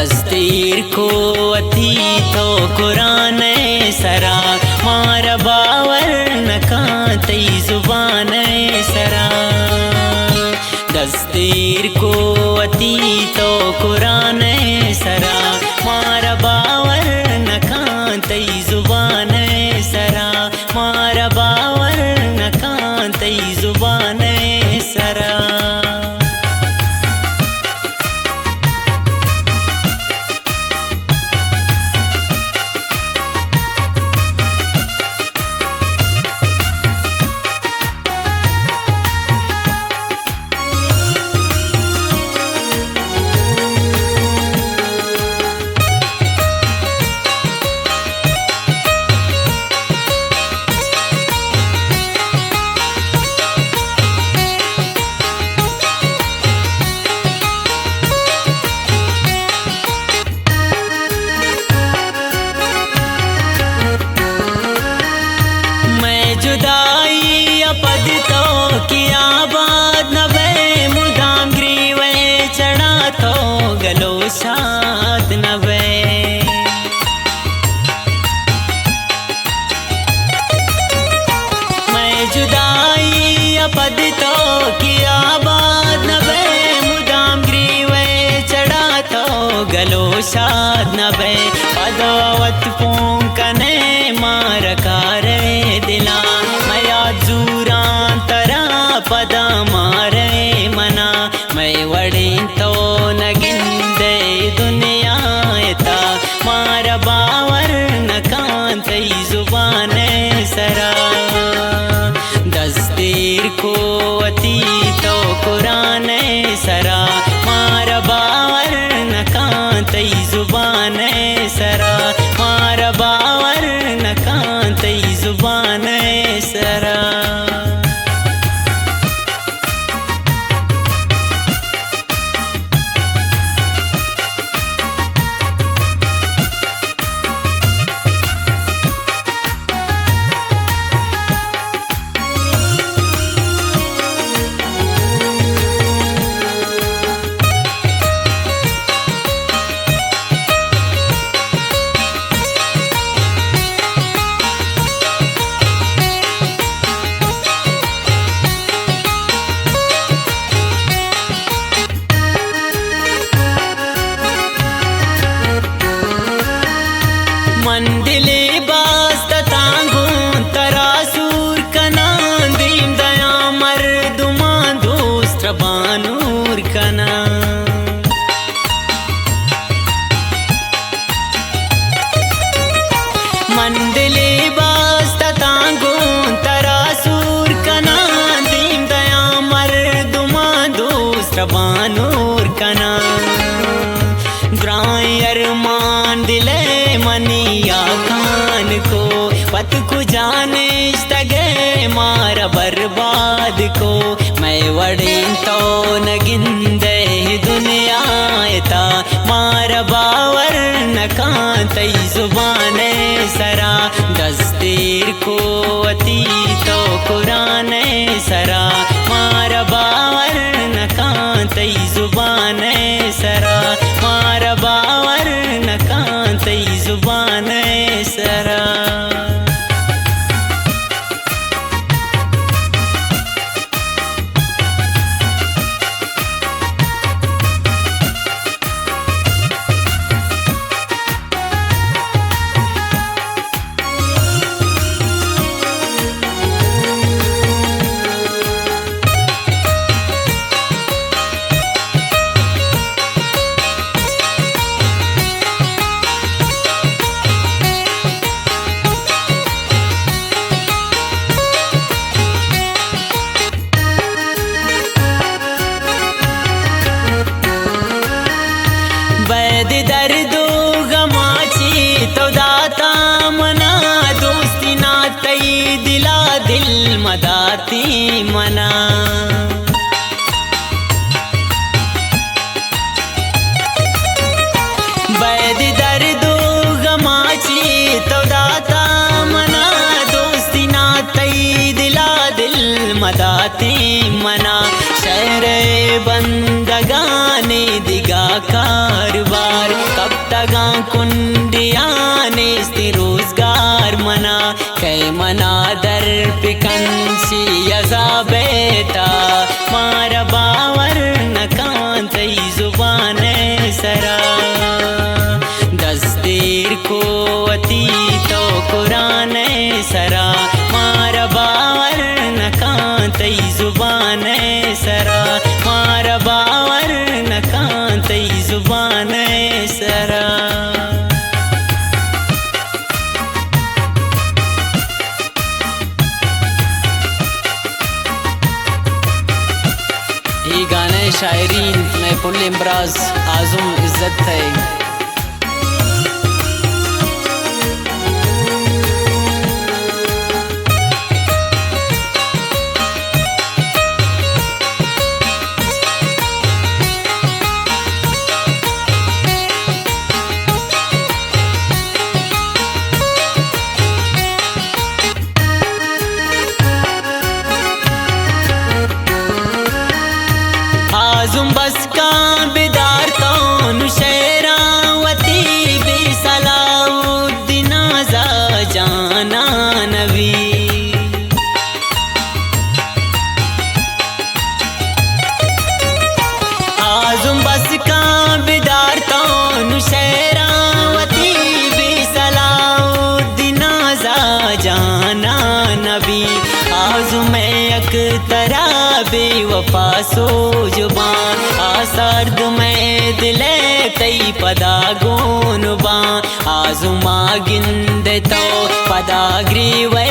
दस्तीर को अथी तो कुरान सरा मार बावर नकातई जुबान सरा। दस्तीर को अथी तो कुरान सरा मार बावर नकातई जुबान सरा मार बावर नकातई जुबान सरा। जुदाई अपद तो किया बात नबे मुदाम ग्रीवे चढ़ा तो गलो साथ नबे। मैं जुदाई अपद तो किया बात नबे मुदाम ग्रीवे चढ़ा तो गलो साथ नबे। पदावत पोंकने मार कारे दिला पदा मारे मना मैं वड़ी तो नगिंदे दुनिया था मार बावर नकांतई जुबान सरा। दस्तीर को अती तो कुरान सरा मार बावर नकांतई जुबान सरा मार बावर नकांतई जुबान सरा। मंदिले बास्त तांगू तरासूर कना दीन दया मर्दुमा दोस्त बानूर कना। मंदिले बास्त तांगू तरासूर कना दीन दया मर्दुमा दोस्त बानूर कना। ग्रायर मान दिले मनिया खान को पत को जाने तगे मार बर्बाद को मैं वड़ी तो नगिंदे दुनिया था मार बावर नकांतई जुबान सरा। दस्तीर को अती तो कुरान सरा मार बावर नकांतई जुबान सरा मार बावर नकांतई जुबान सरा। वैद दर्दो गमाची तो दाता मना दोस्ती नातई दिला दिल मदाती मना। वैद दर्दो गमाची तो दाता मना दोस्ती नातई दिला दिल मदाती मना। शहर बंदगाने दिगा कारवार शायरीन में पुल इम्ब्राज आज़म इज़्ज़त है। आज़म बस का बिदार तो शेरावती भी सलाउद्दीन आज़ा जाना नबी। आज़म बस का बिदार तो शेरावती भी सलाउद्दीन आज़ा जाना नबी। आज़म अख्तरा बेवफा सो जुबान आसर्द में दिले तई पदा गोन बान। आज़ुमा गिंद तो पदा ग्रीवे